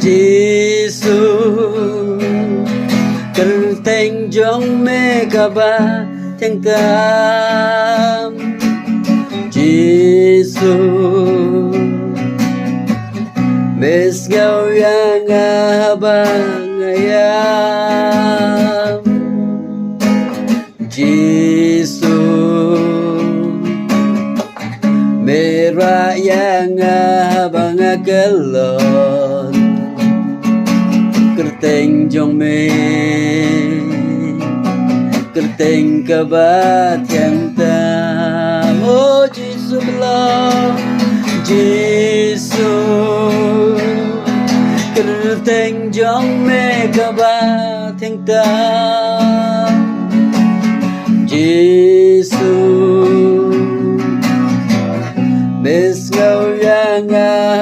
Giêsu cần thành trong mê cả ba thiên tam Giêsu mes ngau yang abang ayam Giêsu merah yang abang akelon kerteng jong me kerteng kabat yang tam oh Giêsu belong Giêsu kerteng jong me kabat yang tam